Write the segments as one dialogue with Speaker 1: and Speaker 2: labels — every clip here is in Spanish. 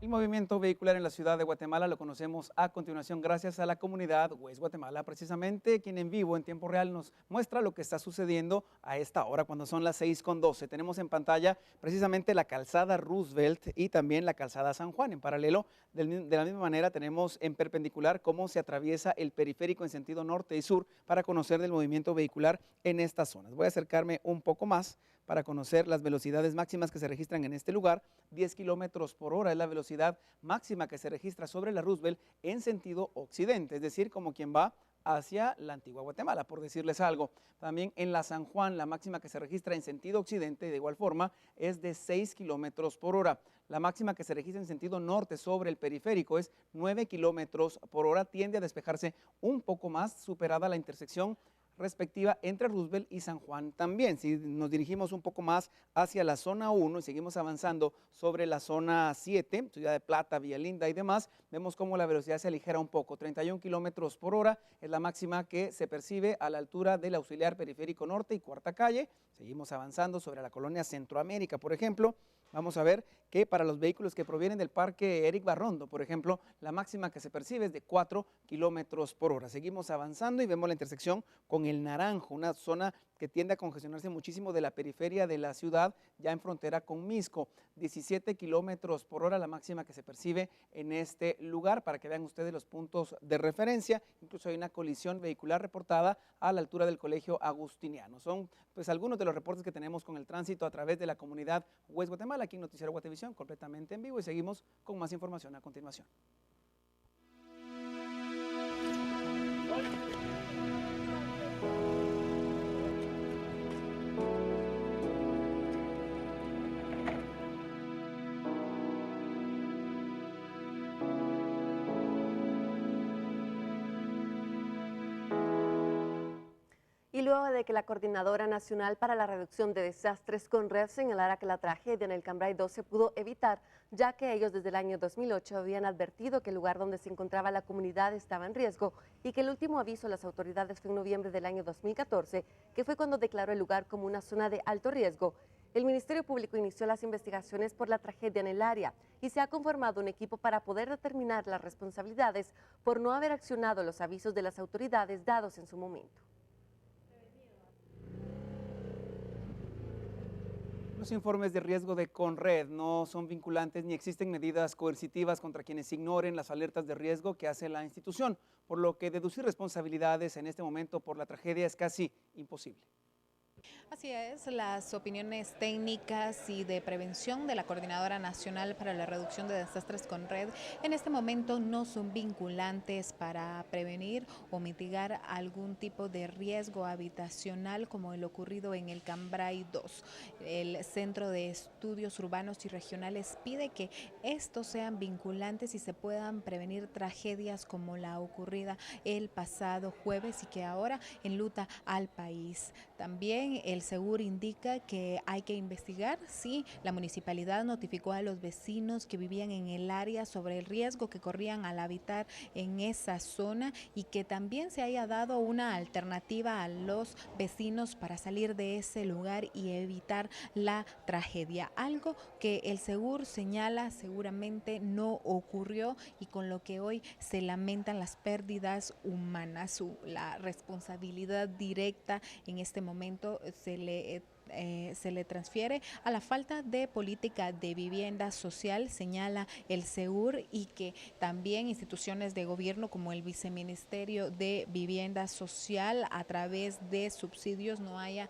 Speaker 1: El movimiento vehicular en la ciudad de Guatemala lo conocemos a continuación gracias a la comunidad Waze Guatemala, precisamente quien en vivo, en tiempo real, nos muestra lo que está sucediendo a esta hora, cuando son las 6:12. Tenemos en pantalla precisamente la calzada Roosevelt y también la calzada San Juan. En paralelo, de la misma manera, tenemos en perpendicular cómo se atraviesa el periférico en sentido norte y sur para conocer del movimiento vehicular en estas zonas. Voy a acercarme un poco más para conocer las velocidades máximas que se registran en este lugar. 10 kilómetros por hora es la velocidad máxima que se registra sobre la Roosevelt en sentido occidente, es decir, como quien va hacia la antigua Guatemala, por decirles algo. También en la San Juan, la máxima que se registra en sentido occidente, de igual forma, es de 6 kilómetros por hora. La máxima que se registra en sentido norte sobre el periférico es 9 kilómetros por hora, tiende a despejarse un poco más, superada la intersección respectiva entre Roosevelt y San Juan también. Si nos dirigimos un poco más hacia la zona 1 y seguimos avanzando sobre la zona 7, Ciudad de Plata, Villa Linda y demás, vemos cómo la velocidad se aligera un poco. 31 kilómetros por hora es la máxima que se percibe a la altura del auxiliar periférico norte y cuarta calle. Seguimos avanzando sobre la colonia Centroamérica, por ejemplo. Vamos a ver que para los vehículos que provienen del parque Eric Barrondo, por ejemplo, la máxima que se percibe es de 4 kilómetros por hora. Seguimos avanzando y vemos la intersección con el Naranjo, una zona que tiende a congestionarse muchísimo de la periferia de la ciudad, ya en frontera con Misco. 17 kilómetros por hora la máxima que se percibe en este lugar, para que vean ustedes los puntos de referencia. Incluso hay una colisión vehicular reportada a la altura del Colegio Agustiniano. Son pues algunos de los reportes que tenemos con el tránsito a través de la comunidad Waze Guatemala, aquí en Noticiero Guatevisión, completamente en vivo, y seguimos con más información a continuación.
Speaker 2: Y luego de que la Coordinadora Nacional para la Reducción de Desastres, CONRED, señalara que la tragedia en el Cambrai 2 se pudo evitar, ya que ellos desde el año 2008 habían advertido que el lugar donde se encontraba la comunidad estaba en riesgo y que el último aviso a las autoridades fue en noviembre del año 2014, que fue cuando declaró el lugar como una zona de alto riesgo. El Ministerio Público inició las investigaciones por la tragedia en el área y se ha conformado un equipo para poder determinar las responsabilidades por no haber accionado los avisos de las autoridades dados en su momento.
Speaker 1: Los informes de riesgo de CONRED no son vinculantes ni existen medidas coercitivas contra quienes ignoren las alertas de riesgo que hace la institución, por lo que deducir responsabilidades en este momento por la tragedia es casi imposible.
Speaker 3: Así es, las opiniones técnicas y de prevención de la Coordinadora Nacional para la Reducción de Desastres CONRED en este momento no son vinculantes para prevenir o mitigar algún tipo de riesgo habitacional como el ocurrido en el Cambrai 2. El Centro de Estudios Urbanos y Regionales pide que estos sean vinculantes y se puedan prevenir tragedias como la ocurrida el pasado jueves y que ahora enluta al país. También el SEGUR indica que hay que investigar si la municipalidad notificó a los vecinos que vivían en el área sobre el riesgo que corrían al habitar en esa zona y que también se haya dado una alternativa a los vecinos para salir de ese lugar y evitar la tragedia. Algo que el SEGUR señala seguramente no ocurrió y con lo que hoy se lamentan las pérdidas humanas. La responsabilidad directa en este momento se le transfiere a la falta de política de vivienda social, señala el SEGUR, y que también instituciones de gobierno como el Viceministerio de Vivienda Social a través de subsidios no haya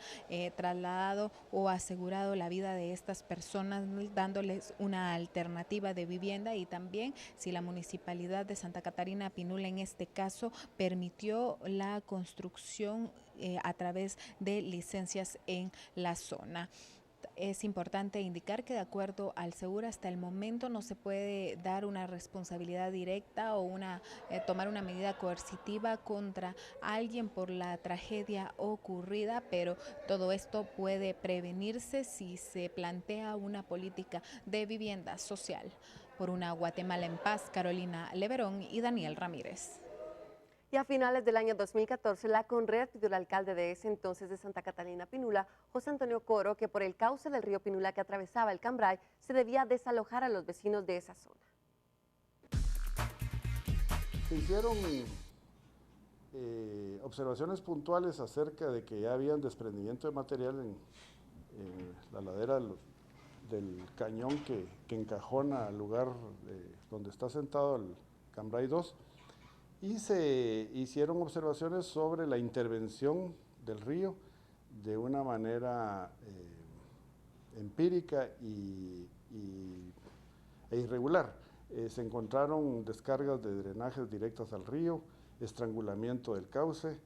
Speaker 3: trasladado o asegurado la vida de estas personas, dándoles una alternativa de vivienda, y también si la Municipalidad de Santa Catarina Pinula en este caso permitió la construcción a través de licencias en la zona. Es importante indicar que de acuerdo al SEGUR hasta el momento no se puede dar una responsabilidad directa o tomar una medida coercitiva contra alguien por la tragedia ocurrida, pero todo esto puede prevenirse si se plantea una política de vivienda social. Por una Guatemala en paz, Carolina Leverón y Daniel Ramírez.
Speaker 2: Y a finales del año 2014, la CONRED pidió al alcalde de ese entonces de Santa Catalina Pinula, José Antonio Coro, que por el cauce del río Pinula que atravesaba el Cambrai, se debía desalojar a los vecinos de esa zona.
Speaker 4: Se hicieron observaciones puntuales acerca de que ya había un desprendimiento de material en la ladera del cañón que encajona al lugar donde está sentado el Cambrai 2, y se hicieron observaciones sobre la intervención del río de una manera empírica e irregular. Se encontraron descargas de drenajes directas al río, estrangulamiento del cauce.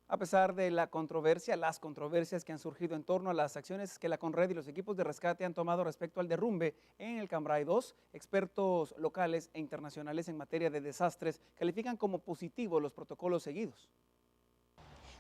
Speaker 1: A pesar de las controversias que han surgido en torno a las acciones que la Conred y los equipos de rescate han tomado respecto al derrumbe en el Cambrai 2, expertos locales e internacionales en materia de desastres califican como positivos los protocolos seguidos.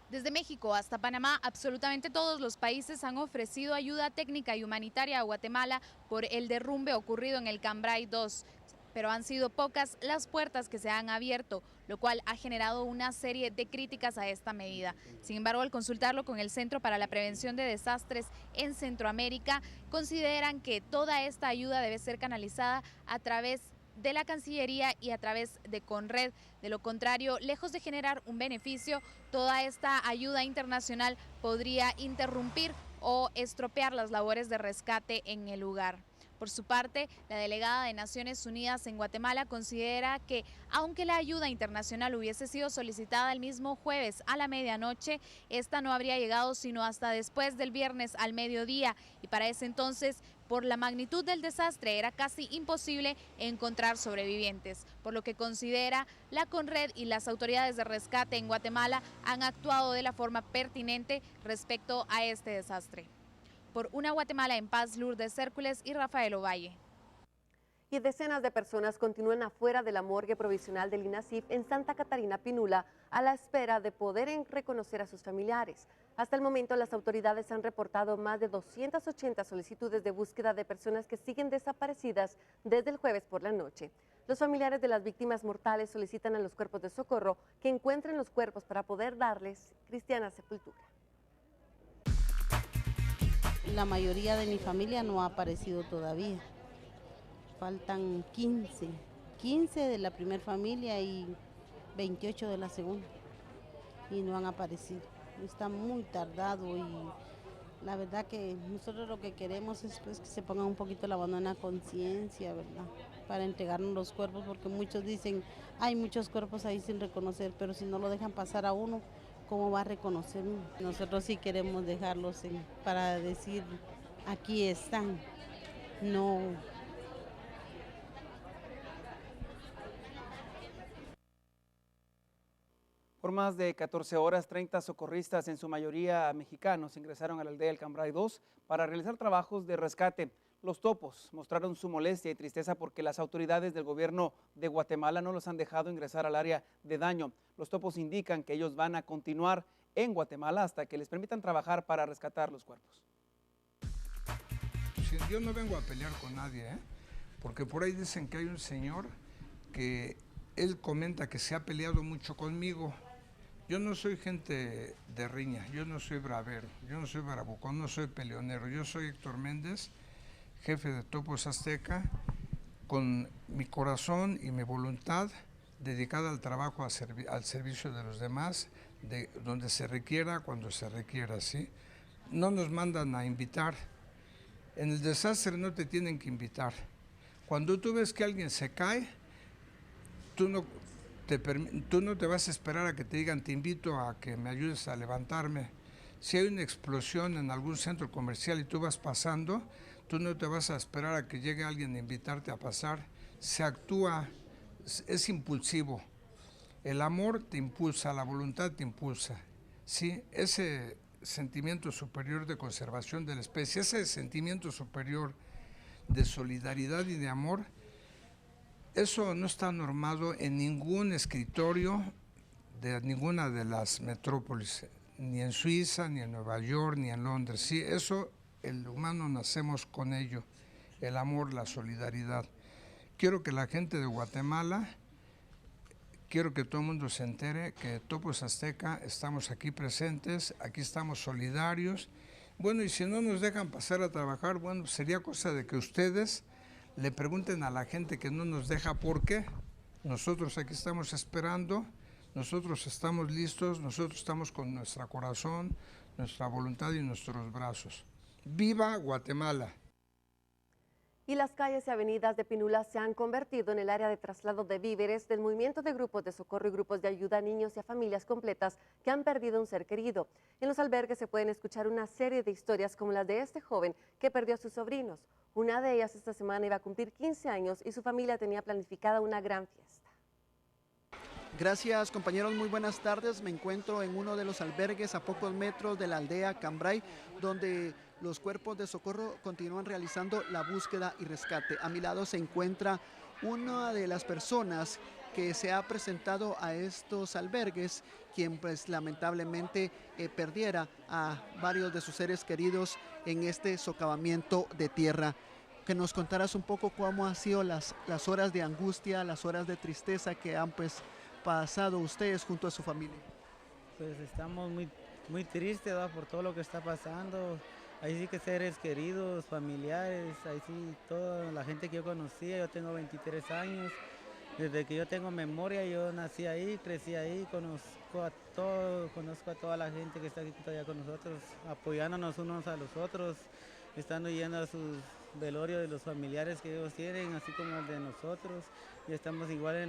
Speaker 5: Desde México hasta Panamá, absolutamente todos los países han ofrecido ayuda técnica y humanitaria a Guatemala por el derrumbe ocurrido en el Cambrai 2. Pero han sido pocas las puertas que se han abierto, lo cual ha generado una serie de críticas a esta medida. Sin embargo, al consultarlo con el Centro para la Prevención de Desastres en Centroamérica, consideran que toda esta ayuda debe ser canalizada a través de la Cancillería y a través de Conred. De lo contrario, lejos de generar un beneficio, toda esta ayuda internacional podría interrumpir o estropear las labores de rescate en el lugar. Por su parte, la delegada de Naciones Unidas en Guatemala considera que, aunque la ayuda internacional hubiese sido solicitada el mismo jueves a la medianoche, esta no habría llegado sino hasta después del viernes al mediodía, y para ese entonces, por la magnitud del desastre, era casi imposible encontrar sobrevivientes, por lo que considera la Conred y las autoridades de rescate en Guatemala han actuado de la forma pertinente respecto a este desastre. Por una Guatemala en paz, Lourdes Hércules y Rafael Ovalle.
Speaker 2: Y decenas de personas continúan afuera de la morgue provisional del INASIF en Santa Catarina Pinula a la espera de poder reconocer a sus familiares. Hasta el momento, las autoridades han reportado más de 280 solicitudes de búsqueda de personas que siguen desaparecidas desde el jueves por la noche. Los familiares de las víctimas mortales solicitan a los cuerpos de socorro que encuentren los cuerpos para poder darles cristiana sepultura.
Speaker 6: La mayoría de mi familia no ha aparecido todavía. Faltan 15 de la primera familia y 28 de la segunda. Y no han aparecido. Está muy tardado y la verdad que nosotros lo que queremos es pues, que se ponga un poquito la mano en la conciencia, ¿verdad? Para entregarnos los cuerpos, porque muchos dicen, hay muchos cuerpos ahí sin reconocer, pero si no lo dejan pasar a uno, ¿cómo va a reconocer? Nosotros sí queremos dejarlos para decir, aquí están, no.
Speaker 1: Por más de 14 horas, 30 socorristas, en su mayoría mexicanos, ingresaron a la aldea del Cambrai 2 para realizar trabajos de rescate. Los topos mostraron su molestia y tristeza porque las autoridades del gobierno de Guatemala no los han dejado ingresar al área de daño. Los topos indican que ellos van a continuar en Guatemala hasta que les permitan trabajar para rescatar los cuerpos.
Speaker 7: Yo no vengo a pelear con nadie, porque por ahí dicen que hay un señor que él comenta que se ha peleado mucho conmigo. Yo no soy gente de riña, yo no soy bravero, yo no soy bravucón, no soy peleonero. Yo soy Héctor Méndez, jefe de Topos Azteca, con mi corazón y mi voluntad dedicada al trabajo, al servicio de los demás, de donde se requiera, cuando se requiera, ¿sí? No nos mandan a invitar. En el desastre no te tienen que invitar. Cuando tú ves que alguien se cae, tú no te vas a esperar a que te digan, te invito a que me ayudes a levantarme. Si hay una explosión en algún centro comercial y tú vas pasando, tú no te vas a esperar a que llegue alguien a invitarte a pasar. Se actúa, es impulsivo. El amor te impulsa, la voluntad te impulsa. ¿Sí? Ese sentimiento superior de conservación de la especie, ese sentimiento superior de solidaridad y de amor, eso no está normado en ningún escritorio de ninguna de las metrópolis, ni en Suiza, ni en Nueva York, ni en Londres. Sí, eso el humano nacemos con ello, el amor, la solidaridad. Quiero que la gente de Guatemala, quiero que todo el mundo se entere que Topos Azteca estamos aquí presentes, aquí estamos solidarios Bueno, y si no nos dejan pasar a trabajar, bueno, sería cosa de que ustedes le pregunten a la gente que no nos deja por qué. Nosotros aquí estamos esperando, nosotros estamos listos, nosotros estamos con nuestro corazón, nuestra voluntad y nuestros brazos. ¡Viva Guatemala!
Speaker 2: Y las calles y avenidas de Pinula se han convertido en el área de traslado de víveres del movimiento de grupos de socorro y grupos de ayuda a niños y a familias completas que han perdido un ser querido. En los albergues se pueden escuchar una serie de historias como las de este joven que perdió a sus sobrinos. Una de ellas esta semana iba a cumplir 15 años y su familia tenía planificada una gran fiesta.
Speaker 8: Gracias, compañeros, muy buenas tardes. Me encuentro en uno de los albergues a pocos metros de la aldea Cambrai, donde los cuerpos de socorro continúan realizando la búsqueda y rescate. A mi lado se encuentra una de las personas que se ha presentado a estos albergues, quien pues lamentablemente perdiera a varios de sus seres queridos en este socavamiento de tierra. Que nos contaras un poco cómo han sido las horas de angustia, las horas de tristeza que han pues pasado ustedes junto a su familia.
Speaker 9: Pues estamos muy tristes, ¿verdad?, por todo lo que está pasando. Ahí sí que seres queridos, familiares, ahí sí toda la gente que yo conocía. Yo tengo 23 años, desde que yo tengo memoria yo nací ahí, crecí ahí, conozco a toda la gente que está aquí todavía con nosotros, apoyándonos unos a los otros, estando yendo a sus velorios de los familiares que ellos tienen, así como el de nosotros, y estamos igual en